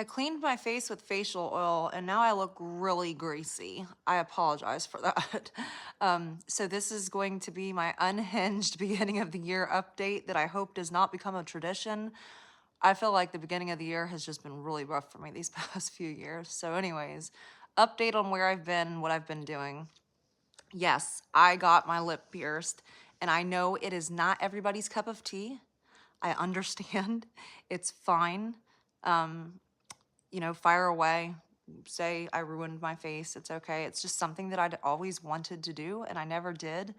I cleaned my face with facial oil and now I look really greasy. I apologize for that. So this is going to be my unhinged beginning of the year update that I hope does not become a tradition. I feel like the beginning of the year has just been really rough for me these past few years. So anyways, update on where I've been, what I've been doing. Yes, I got my lip pierced and I know it is not everybody's cup of tea. I understand. It's fine. Fire away, say I ruined my face. It's okay. It's just something that I'd always wanted to do and I never did.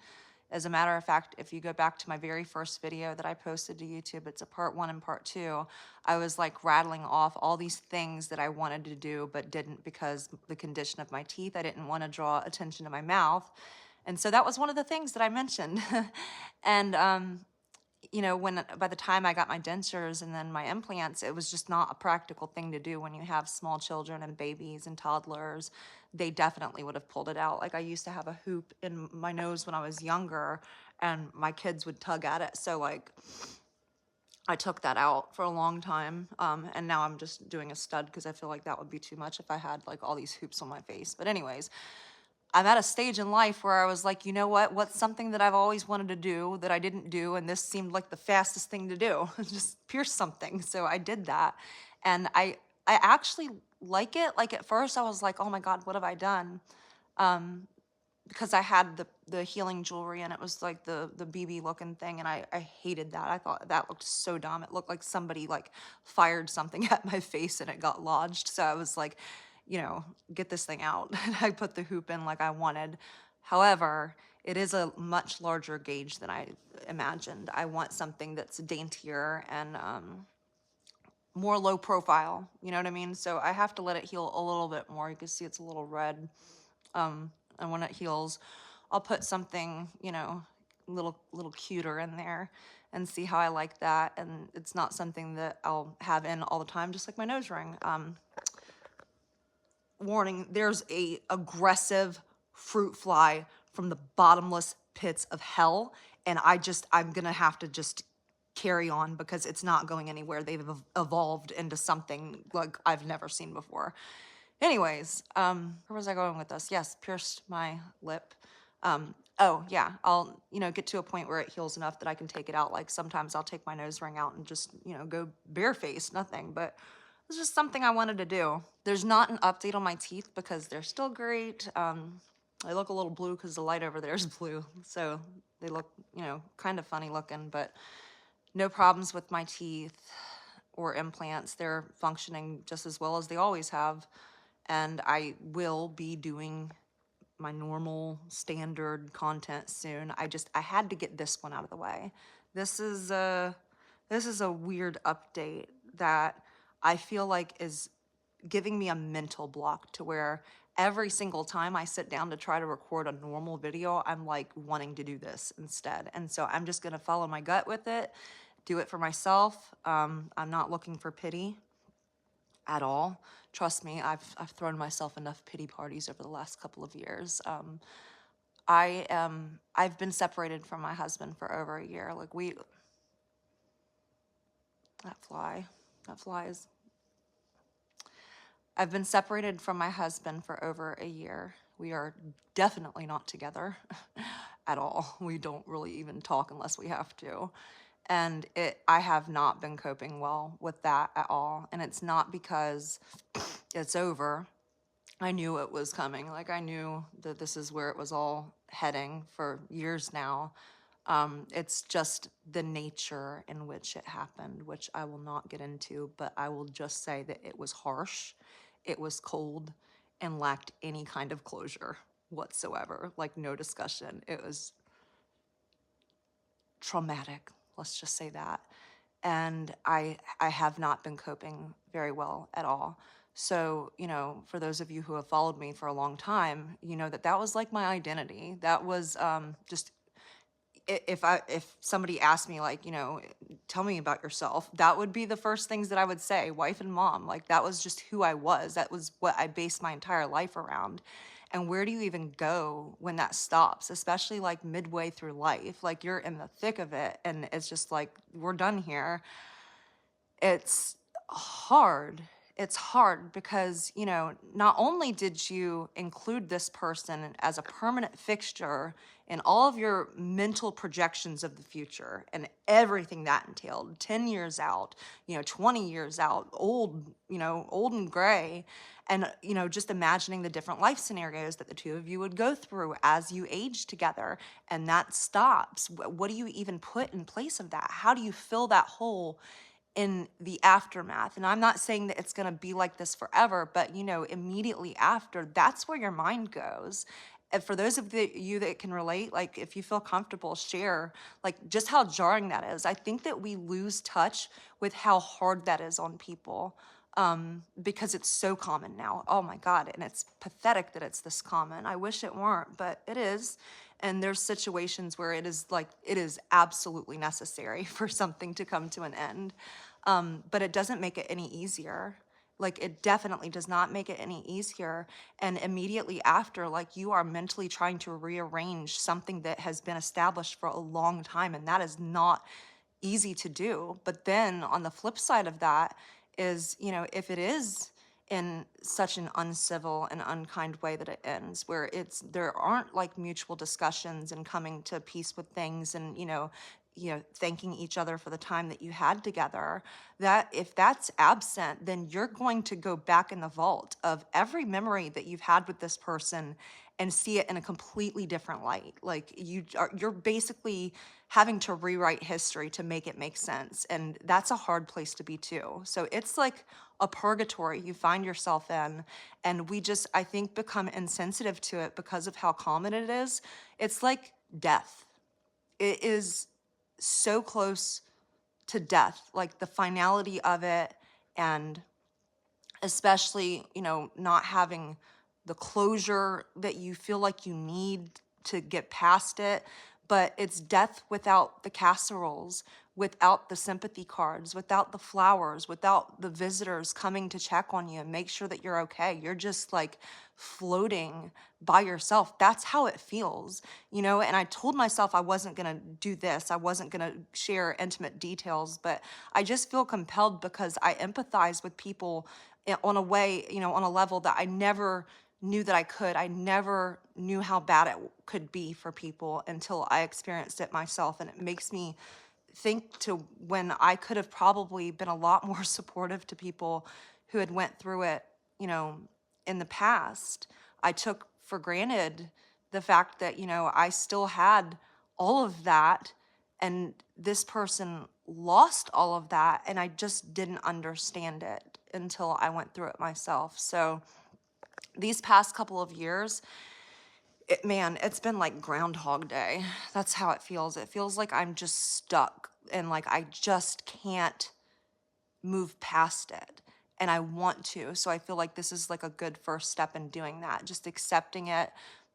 As a matter of fact, if you go back to my very first video that I posted to YouTube, it's a part 1 and part 2, I was like rattling off all these things that I wanted to do but didn't because the condition of my teeth. I didn't want to draw attention to my mouth. And so that was one of the things that I mentioned. And when by the time I got my dentures and then my implants, it was just not a practical thing to do when you have small children and babies and toddlers. They definitely would have pulled it out. Like I used to have a hoop in my nose when I was younger and my kids would tug at it. So like I took that out for a long time. And now I'm just doing a stud because I feel like that would be too much if I had like all these hoops on my face. But anyways, I'm at a stage in life where I was like, you know what? What's something that I've always wanted to do that I didn't do? And this seemed like the fastest thing to do, just pierce something. So I did that. And I actually like it. Like at first I was like, oh my God, what have I done? Because I had the healing jewelry and it was like the BB looking thing. And I hated that. I thought that looked so dumb. It looked like somebody like fired something at my face and it got lodged. So I was like, get this thing out. And I put the hoop in like I wanted. However, it is a much larger gauge than I imagined. I want something that's daintier and more low profile. You know what I mean? So I have to let it heal a little bit more. You can see it's a little red. And when it heals, I'll put something, little cuter in there and see how I like that. And it's not something that I'll have in all the time, just like my nose ring. Warning, there's a aggressive fruit fly from the bottomless pits of hell, and I'm gonna have to just carry on because it's not going anywhere. They've evolved into something like I've never seen before. Anyways, where was I going with this? Yes, pierced my lip. Oh yeah, I'll, get to a point where it heals enough that I can take it out. Like sometimes I'll take my nose ring out and just, go barefaced, nothing, but it's just something I wanted to do. There's not an update on my teeth because they're still great. They look a little blue because the light over there is blue. So they look, kind of funny looking, but no problems with my teeth or implants. They're functioning just as well as they always have. And I will be doing my normal standard content soon. I had to get this one out of the way. This is a weird update that I feel like is giving me a mental block to where every single time I sit down to try to record a normal video, I'm like wanting to do this instead. And so I'm just gonna follow my gut with it, do it for myself. I'm not looking for pity at all. Trust me, I've thrown myself enough pity parties over the last couple of years. I've been separated from my husband for over a year. Like that fly is, I've been separated from my husband for over a year. We are definitely not together at all. We don't really even talk unless we have to. And I have not been coping well with that at all. And it's not because it's over. I knew it was coming. Like I knew that this is where it was all heading for years now. It's just the nature in which it happened, which I will not get into, but I will just say that it was harsh, it was cold, and lacked any kind of closure whatsoever. Like no discussion. It was traumatic, let's just say that. And I have not been coping very well at all. So, for those of you who have followed me for a long time, you know that was like my identity. That was just if somebody asked me like, tell me about yourself, that would be the first things that I would say, wife and mom. Like that was just who I was. That was what I based my entire life around. And where do you even go when that stops, especially like midway through life? Like you're in the thick of it and it's just like, we're done here. It's hard. it's hard because, you know, not only did you include this person as a permanent fixture in all of your mental projections of the future and everything that entailed, 10 years out, you know, 20 years out, old, you know, old and gray, and, you know, just imagining the different life scenarios that the two of you would go through as you age together, and that stops. What do you even put in place of that? How do you fill that hole in the aftermath? And I'm not saying that it's going to be like this forever, but you know, immediately after, that's where your mind goes. And for those of you that can relate, like if you feel comfortable, share like just how jarring that is. I think that we lose touch with how hard that is on people, because it's so common now. Oh my God. And it's pathetic that it's this common. I wish it weren't, but it is. And there's situations where it is like, it is absolutely necessary for something to come to an end. But it doesn't make it any easier. Like, it definitely does not make it any easier. And immediately after, like, you are mentally trying to rearrange something that has been established for a long time, and that is not easy to do. But then on the flip side of that is, you know, if it is in such an uncivil and unkind way that it ends, where there aren't like mutual discussions and coming to peace with things, and thanking each other for the time that you had together, that if that's absent, then you're going to go back in the vault of every memory that you've had with this person and see it in a completely different light. Like, you're basically having to rewrite history to make it make sense, and that's a hard place to be too. So it's like a purgatory you find yourself in, and we just, I think, become insensitive to it because of how common it is. It's like death. It is so close to death, like the finality of it, and especially, you know, not having the closure that you feel like you need to get past it. But it's death without the casseroles, without the sympathy cards, without the flowers, without the visitors coming to check on you and make sure that you're okay. You're just like floating by yourself. That's how it feels, you know? And I told myself I wasn't gonna do this, I wasn't gonna share intimate details, but I just feel compelled because I empathize with people on a way, you know, on a level that I never knew that I could. I never knew how bad it could be for people until I experienced it myself. And it makes me think to when I could have probably been a lot more supportive to people who had went through it, you know, in the past. I took for granted the fact that, you know, I still had all of that, and this person lost all of that, and I just didn't understand it until I went through it myself. So these past couple of years, man, it's been like Groundhog Day. That's how it feels. It feels like I'm just stuck and like I just can't move past it. And I want to. So I feel like this is like a good first step in doing that. Just accepting it,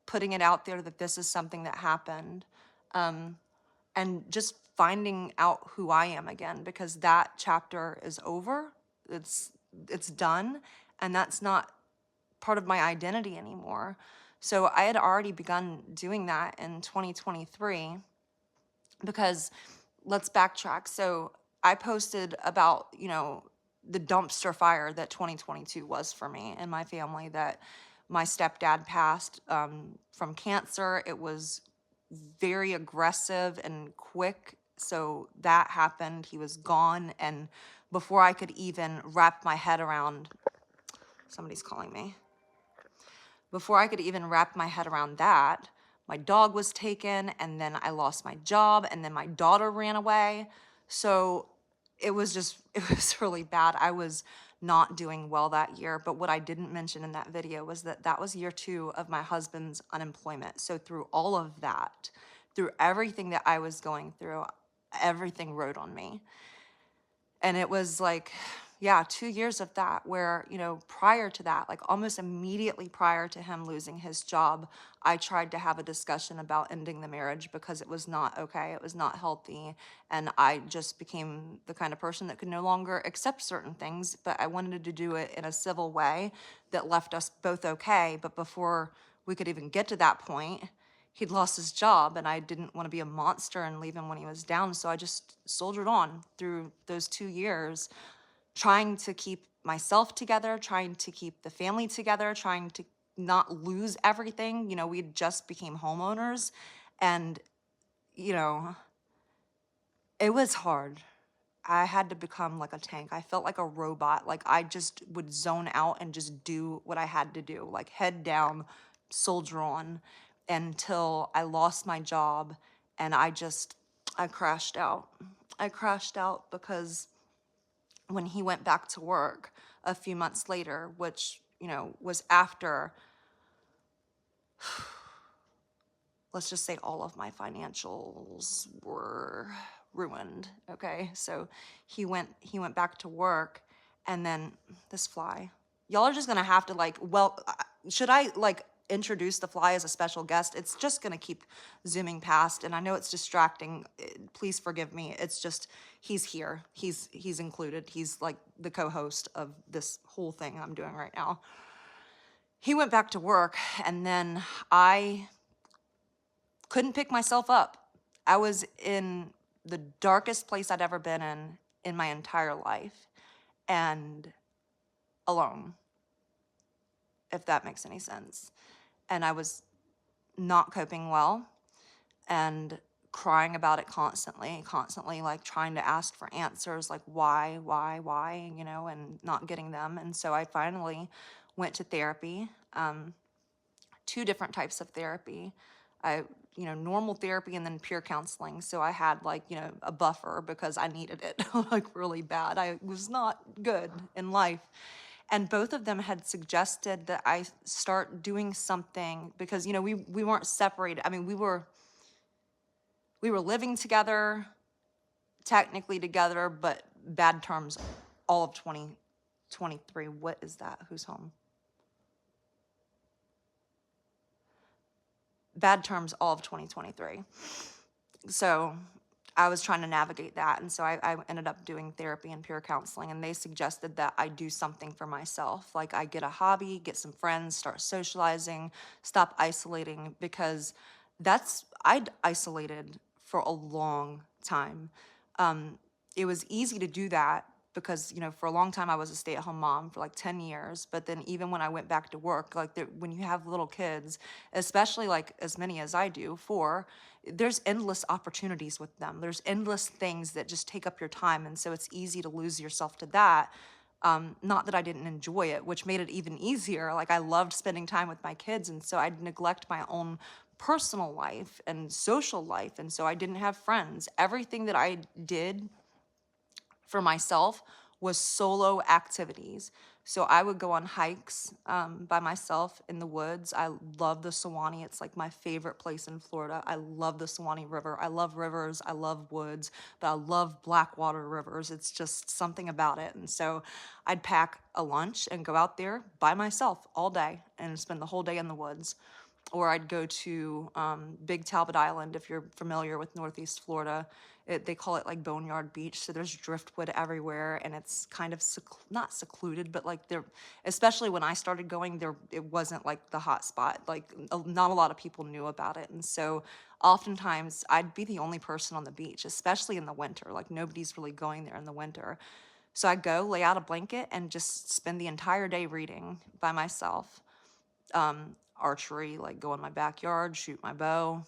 putting it out there that this is something that happened, and just finding out who I am again, because that chapter is over. It's done, and that's not part of my identity anymore. So I had already begun doing that in 2023, because let's backtrack. So I posted about, you know, the dumpster fire that 2022 was for me and my family, that my stepdad passed from cancer. It was very aggressive and quick. So that happened. He was gone. And before I could even wrap my head around, somebody's calling me. Before I could even wrap my head around that, my dog was taken, and then I lost my job, and then my daughter ran away. So it was really bad. I was not doing well that year. But what I didn't mention in that video was that that was year 2 of my husband's unemployment. So through all of that, through everything that I was going through, everything rode on me. And it was like, yeah, 2 years of that, where, you know, prior to that, like almost immediately prior to him losing his job, I tried to have a discussion about ending the marriage because it was not okay. It was not healthy. And I just became the kind of person that could no longer accept certain things, but I wanted to do it in a civil way that left us both okay. But before we could even get to that point, he'd lost his job, and I didn't want to be a monster and leave him when he was down. So I just soldiered on through those 2 years, trying to keep myself together, trying to keep the family together, trying to not lose everything. We just became homeowners, and, you know, it was hard. I had to become like a tank. I felt like a robot. Like I just would zone out and just do what I had to do, like head down, soldier on, until I lost my job and I crashed out. I crashed out because when he went back to work a few months later, which, was after, let's just say all of my financials were ruined. Okay. So he went back to work, and then this fly. Y'all are just gonna have to should I introduce the fly as a special guest? It's just gonna keep zooming past, and I know it's distracting. Please forgive me. It's just he's here. He's included. He's like the co-host of this whole thing I'm doing right now. He went back to work, and then I couldn't pick myself up. I was in the darkest place I'd ever been in my entire life, and alone, if that makes any sense. And I was not coping well and crying about it constantly like trying to ask for answers, like why, and not getting them. And so I finally went to therapy, two different types of therapy. Normal therapy and then peer counseling. So I had a buffer because I needed it like really bad. I was not good in life. And both of them had suggested that I start doing something because, we weren't separated. I mean, we were living together, technically together, but bad terms all of 2023. What is that? Who's home? Bad terms all of 2023. So I was trying to navigate that. And so I ended up doing therapy and peer counseling, and they suggested that I do something for myself. Like I get a hobby, get some friends, start socializing, stop isolating, because I'd isolated for a long time. It was easy to do that because, for a long time I was a stay-at-home mom for like 10 years. But then even when I went back to work, when you have little kids, especially like as many as I do, there's endless opportunities with them. There's endless things that just take up your time. And so it's easy to lose yourself to that. Not that I didn't enjoy it, which made it even easier. Like I loved spending time with my kids. And so I'd neglect my own personal life and social life. And so I didn't have friends. Everything that I did for myself was solo activities. So I would go on hikes by myself in the woods. I love the Sewanee. It's like my favorite place in Florida. I love the Sewanee River. I love rivers. I love woods, but I love blackwater rivers. It's just something about it. And so I'd pack a lunch and go out there by myself all day and spend the whole day in the woods. Or I'd go to Big Talbot Island, if you're familiar with Northeast Florida. They call it like Boneyard Beach, so there's driftwood everywhere, and it's kind of not secluded, but like especially when I started going there, it wasn't like the hot spot. Like not a lot of people knew about it, and so oftentimes I'd be the only person on the beach, especially in the winter. Like nobody's really going there in the winter. So I'd go lay out a blanket and just spend the entire day reading by myself. Archery, like go in my backyard, shoot my bow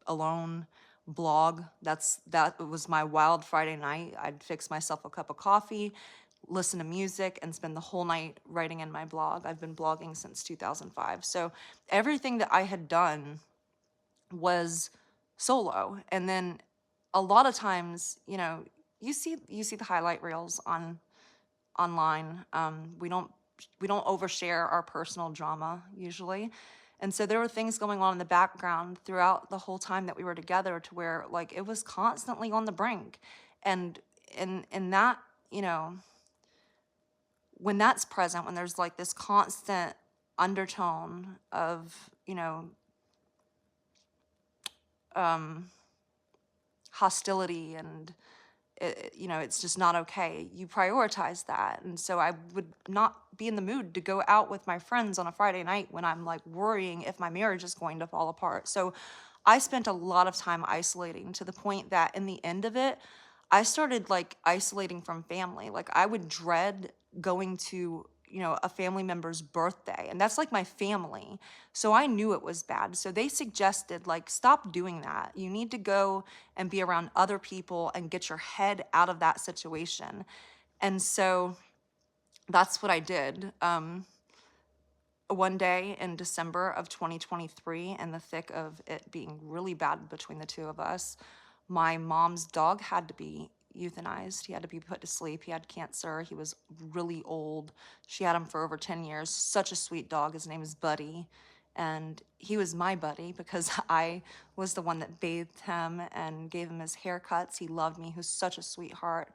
alone, blog. That was my wild Friday night. I'd fix myself a cup of coffee, listen to music, and spend the whole night writing in my blog. I've been blogging since 2005. So everything that I had done was solo. And then a lot of times, you see the highlight reels online. We don't overshare our personal drama usually. And so there were things going on in the background throughout the whole time that we were together to where like it was constantly on the brink. And in that, when that's present, when there's like this constant undertone of, hostility and it's just not okay. You prioritize that. And so I would not be in the mood to go out with my friends on a Friday night when I'm like worrying if my marriage is going to fall apart. So I spent a lot of time isolating to the point that in the end of it, I started like isolating from family. Like I would dread going to, a family member's birthday, and that's like my family. So I knew it was bad. So they suggested like stop doing that. You need to go and be around other people and get your head out of that situation. And so that's what I did. One day in December of 2023, in the thick of it being really bad between the two of us, my mom's dog had to be euthanized. He had to be put to sleep. He had cancer. He was really old. She had him for over 10 years. Such a sweet dog. His name is Buddy. And he was my buddy because I was the one that bathed him and gave him his haircuts. He loved me. He was such a sweetheart.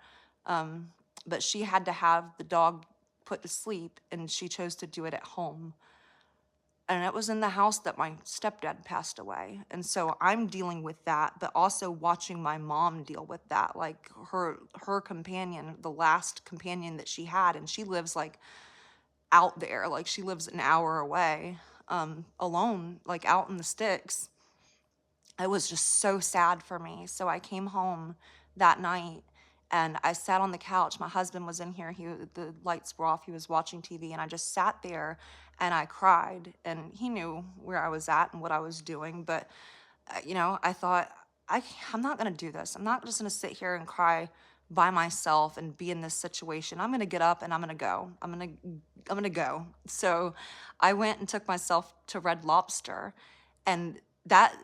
But she had to have the dog put to sleep, and she chose to do it at home. And it was in the house that my stepdad passed away. And so I'm dealing with that, but also watching my mom deal with that. Like her companion, the last companion that she had, and she lives like out there, like she lives an hour away, alone, like out in the sticks. It was just so sad for me. So I came home that night and I sat on the couch. My husband was in here. The lights were off. He was watching TV, and I just sat there and I cried. And he knew where I was at and what I was doing. But I thought I'm not gonna do this. I'm not just gonna sit here and cry by myself and be in this situation. I'm gonna get up and I'm gonna go. I'm gonna go. So I went and took myself to Red Lobster, and that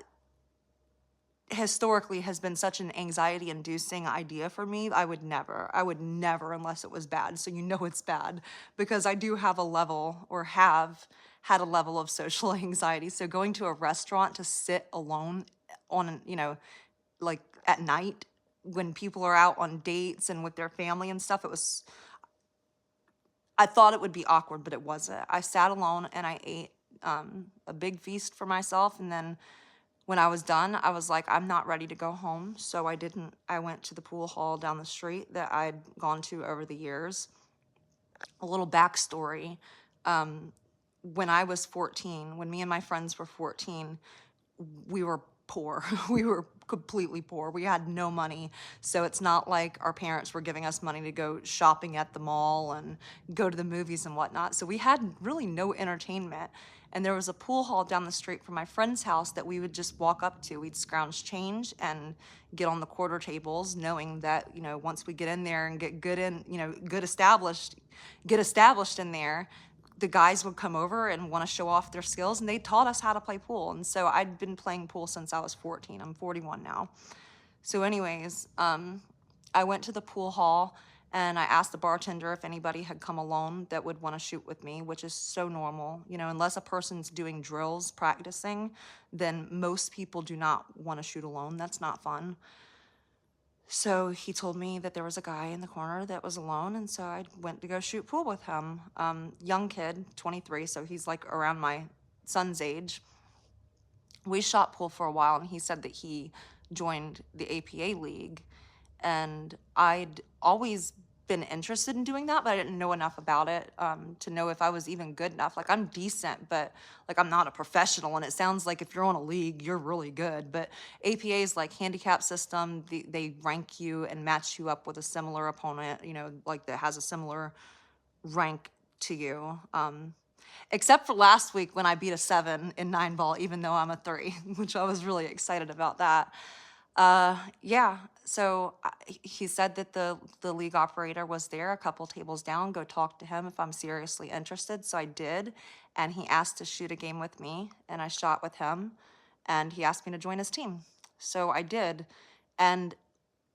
historically has been such an anxiety inducing idea for me. I would never unless it was bad. So it's bad because I do have a level, or have had a level, of social anxiety. So going to a restaurant to sit alone on, like at night when people are out on dates and with their family and stuff, I thought it would be awkward, but it wasn't. I sat alone and I ate a big feast for myself, and then when I was done, I was like, I'm not ready to go home. So I didn't. I went to the pool hall down the street that I'd gone to over the years. A little backstory. When I was 14, when me and my friends were 14, we were poor. We were completely poor. We had no money. So it's not like our parents were giving us money to go shopping at the mall and go to the movies and whatnot. So we had really no entertainment. And there was a pool hall down the street from my friend's house that we would just walk up to. We'd scrounge change and get on the quarter tables, knowing that, once we get in there and get good in, get established in there, the guys would come over and want to show off their skills, and they taught us how to play pool. And so I'd been playing pool since I was 14. I'm 41 now. So anyways, I went to the pool hall and I asked the bartender if anybody had come alone that would want to shoot with me, which is so normal. Unless a person's doing drills, practicing, then most people do not want to shoot alone. That's not fun. So he told me that there was a guy in the corner that was alone, and so I went to go shoot pool with him. Young kid, 23, so he's like around my son's age. We shot pool for a while, and he said that he joined the APA league, and I'd always been interested in doing that, but I didn't know enough about it to know if I was even good enough. Like, I'm decent, but like I'm not a professional, and it sounds like if you're on a league, you're really good. But APA's like handicap system, they rank you and match you up with a similar opponent, like that has a similar rank to you. Except for last week when I beat a 7 in 9-ball, even though I'm a 3, which I was really excited about that. Yeah, so he said that the league operator was there a couple tables down. Go talk to him if I'm seriously interested. So I did, and he asked to shoot a game with me, and I shot with him, and he asked me to join his team. So I did, and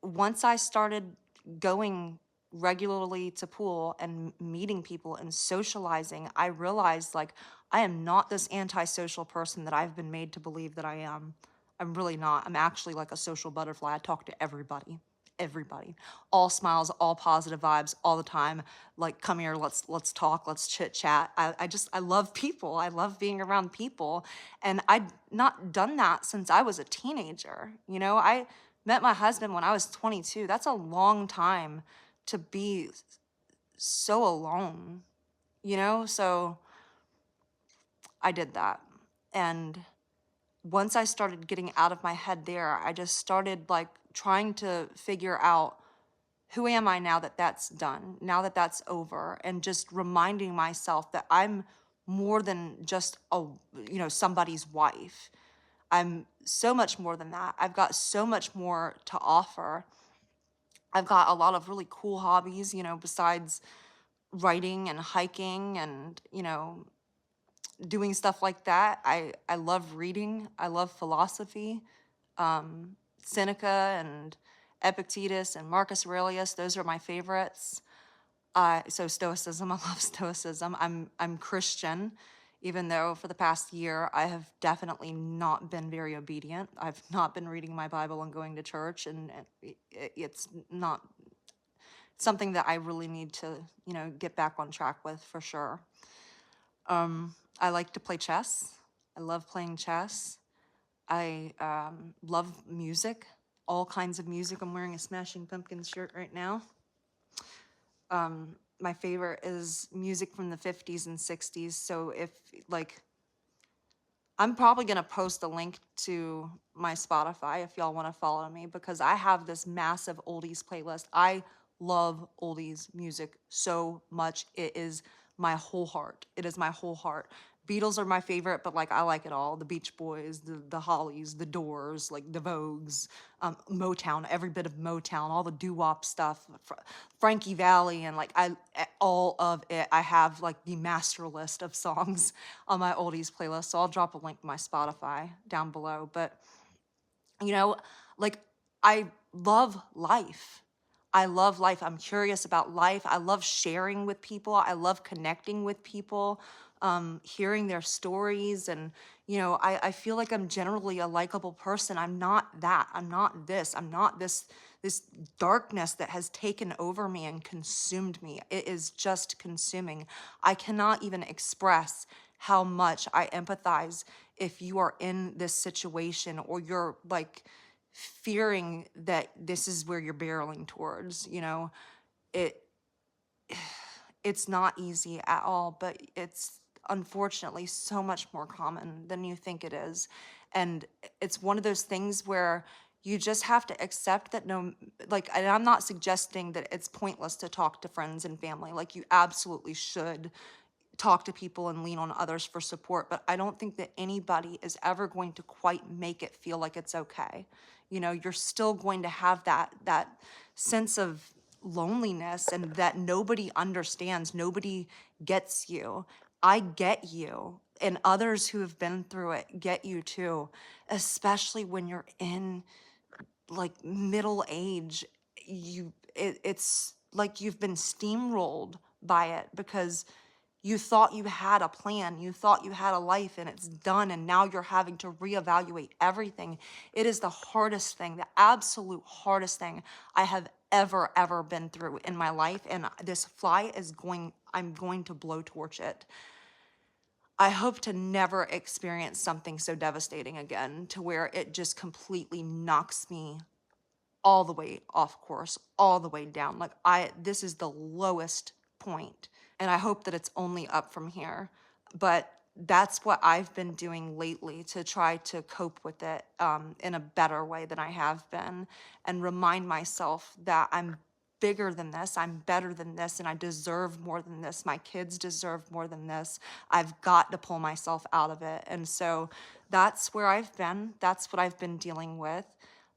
once I started going regularly to pool and meeting people and socializing, I realized like I am not this antisocial person that I've been made to believe that I am. I'm really not. I'm actually like a social butterfly. I talk to everybody. Everybody. All smiles, all positive vibes all the time. Like, come here, let's talk, let's chit chat. I love people. I love being around people. And I'd not done that since I was a teenager. I met my husband when I was 22. That's a long time to be so alone, So I did that. And once I started getting out of my head there, I just started like trying to figure out who am I now that that's done, now that that's over, and just reminding myself that I'm more than just somebody's wife. I'm so much more than that. I've got so much more to offer. I've got a lot of really cool hobbies, besides writing and hiking and, doing stuff like that. I love reading. I love philosophy. Seneca and Epictetus and Marcus Aurelius, those are my favorites. So Stoicism, I love Stoicism. I'm Christian, even though for the past year I have definitely not been very obedient. I've not been reading my Bible and going to church, and it's not something that I really need to, get back on track with for sure. I like to play chess. I love playing chess. I love music, all kinds of music. I'm wearing a Smashing Pumpkins shirt right now. My favorite is music from the 50s and 60s. So if, like, I'm probably going to post a link to my Spotify if y'all want to follow me, because I have this massive oldies playlist. I love oldies music so much. It is my whole heart. It is my whole heart. Beatles are my favorite, but like I like it all. The Beach Boys, the Hollies, the Doors, like the Vogues, Motown, every bit of Motown, all the doo-wop stuff, Frankie Valli, and like all of it. I have like the master list of songs on my oldies playlist, so I'll drop a link to my Spotify down below. But you know, like I love life. I love life. I'm curious about life. I love sharing with people. I love connecting with people, hearing their stories. And, I feel like I'm generally a likable person. I'm not that. I'm not this. I'm not this darkness that has taken over me and consumed me. It is just consuming. I cannot even express how much I empathize if you are in this situation, or you're like fearing that this is where you're barreling towards. It it's not easy at all, but it's unfortunately so much more common than you think it is. And it's one of those things where you just have to accept that, no, like, and I'm not suggesting that it's pointless to talk to friends and family. Like, you absolutely should talk to people and lean on others for support, but I don't think that anybody is ever going to quite make it feel like it's okay. You're still going to have that sense of loneliness, and that nobody understands, nobody gets you. I get you, and others who have been through it get you too, especially when you're in like middle age. It's like you've been steamrolled by it, because you thought you had a plan, you thought you had a life, and it's done, and now you're having to reevaluate everything. It is the hardest thing, the absolute hardest thing I have ever been through in my life, and this fly I'm going to blowtorch it. I hope to never experience something so devastating again, to where it just completely knocks me all the way off course, all the way down. Like, this is the lowest point, and I hope that it's only up from here. But that's what I've been doing lately to try to cope with it, in a better way than I have been, and remind myself that I'm bigger than this, I'm better than this, and I deserve more than this. My kids deserve more than this. I've got to pull myself out of it. And so that's where I've been. That's what I've been dealing with.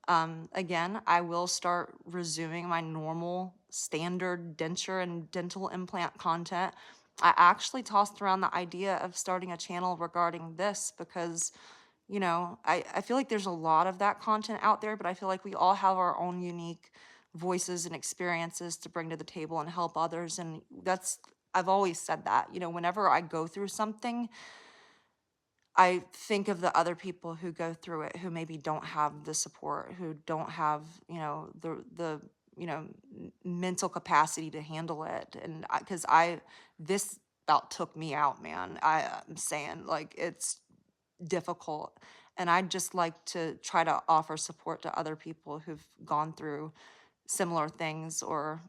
Again, I will start resuming my normal standard denture and dental implant content. I actually tossed around the idea of starting a channel regarding this, because, I feel like there's a lot of that content out there, but I feel like we all have our own unique voices and experiences to bring to the table and help others. And I've always said that, whenever I go through something, I think of the other people who go through it, who maybe don't have the support, who don't have, the mental capacity to handle it. And because this about took me out, man. I'm saying, like, it's difficult. And I'd just like to try to offer support to other people who've gone through similar things, or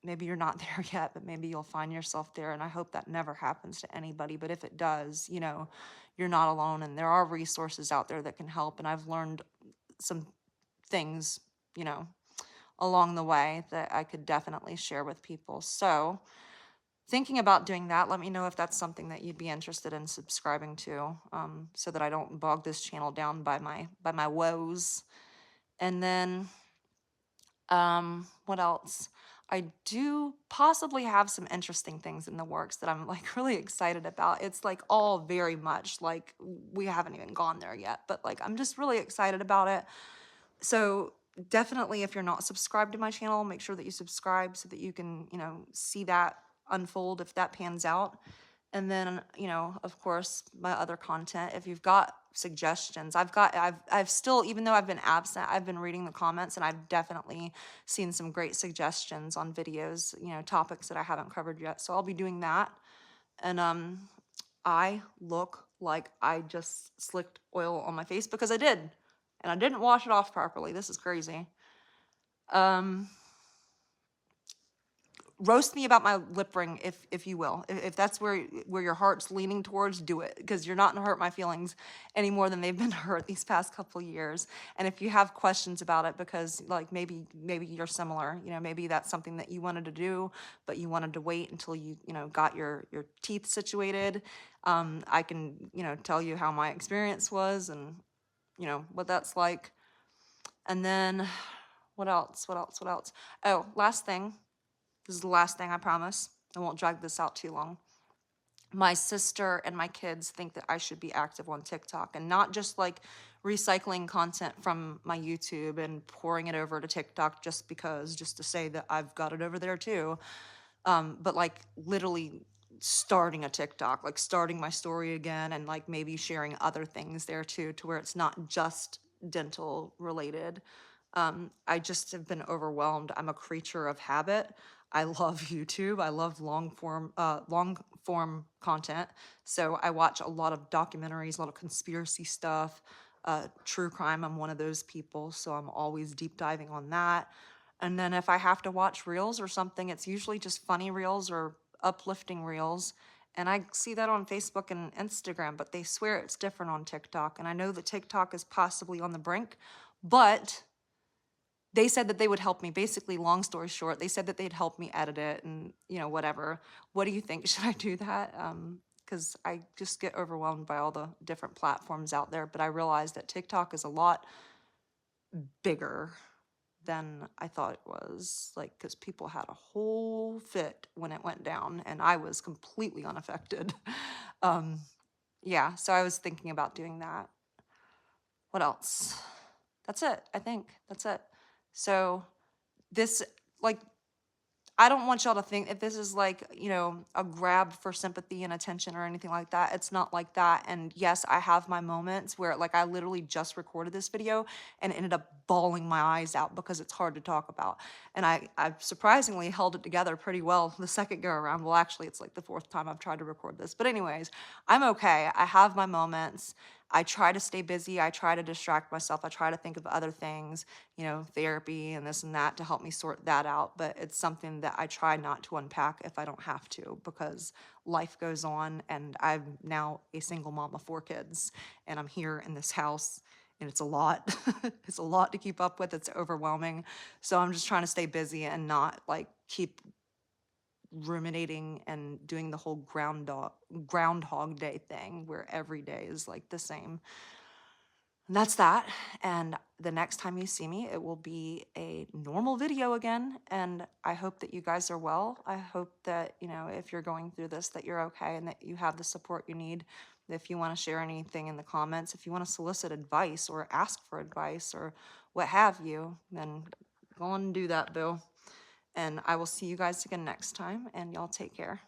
maybe you're not there yet, but maybe you'll find yourself there. And I hope that never happens to anybody, but if it does, you're not alone, and there are resources out there that can help. And I've learned some things, you know along the way that I could definitely share with people. So thinking about doing that, let me know if that's something that you'd be interested in subscribing to, so that I don't bog this channel down by my woes. And then what else? I do possibly have some interesting things in the works that I'm like really excited about. It's like all very much like we haven't even gone there yet, but like I'm just really excited about it. So definitely, if you're not subscribed to my channel, make sure that you subscribe so that you can, see that unfold if that pans out. And then, of course, my other content. If you've got suggestions, I've still, even though I've been absent, I've been reading the comments, and I've definitely seen some great suggestions on videos, topics that I haven't covered yet. So I'll be doing that. And I look like I just slicked oil on my face because I did, and I didn't wash it off properly. This is crazy. Roast me about my lip ring if you will. If that's where your heart's leaning towards, do it, because you're not gonna hurt my feelings any more than they've been hurt these past couple years. And if you have questions about it, because like maybe you're similar, maybe that's something that you wanted to do, but you wanted to wait until you got your teeth situated. I can tell you how my experience was, and what that's like. And then what else? What else? What else? Oh, last thing. This is the last thing, I promise. I won't drag this out too long. My sister and my kids think that I should be active on TikTok, and not just like recycling content from my YouTube and pouring it over to TikTok just to say that I've got it over there too. But like literally starting a TikTok, like starting my story again, and like maybe sharing other things there too, to where it's not just dental related. I just have been overwhelmed. I'm a creature of habit. I love YouTube. I love long form content. So I watch a lot of documentaries, a lot of conspiracy stuff, true crime. I'm one of those people, so I'm always deep diving on that. And then if I have to watch reels or something, it's usually just funny reels or uplifting reels. And I see that on Facebook and Instagram, but they swear it's different on TikTok. And I know that TikTok is possibly on the brink, but they said that they would help me. Basically, long story short, they said that they'd help me edit it and, whatever. What do you think? Should I do that? Because I just get overwhelmed by all the different platforms out there. But I realized that TikTok is a lot bigger than I thought it was. Like, because people had a whole fit when it went down, and I was completely unaffected. Yeah, so I was thinking about doing that. What else? That's it. I think that's it. So this, like, I don't want y'all to think if this is like, a grab for sympathy and attention or anything like that. It's not like that. And yes, I have my moments where like I literally just recorded this video and ended up bawling my eyes out because it's hard to talk about. And I surprisingly held it together pretty well the second go around. Well, actually, it's like the fourth time I've tried to record this. But anyways, I'm okay. I have my moments. I try to stay busy. I try to distract myself. I try to think of other things, therapy and this and that to help me sort that out. But it's something that I try not to unpack if I don't have to, because life goes on, and I'm now a single mom of 4 kids, and I'm here in this house, and it's a lot. It's a lot to keep up with. It's overwhelming. So I'm just trying to stay busy and not like keep ruminating and doing the whole groundhog day thing where every day is like the same. And that's that. And the next time you see me, it will be a normal video again. And I hope that you guys are well. I hope that, if you're going through this, that you're okay and that you have the support you need. If you want to share anything in the comments, if you want to solicit advice or ask for advice or what have you, then go on and do that, boo. And I will see you guys again next time, and y'all take care.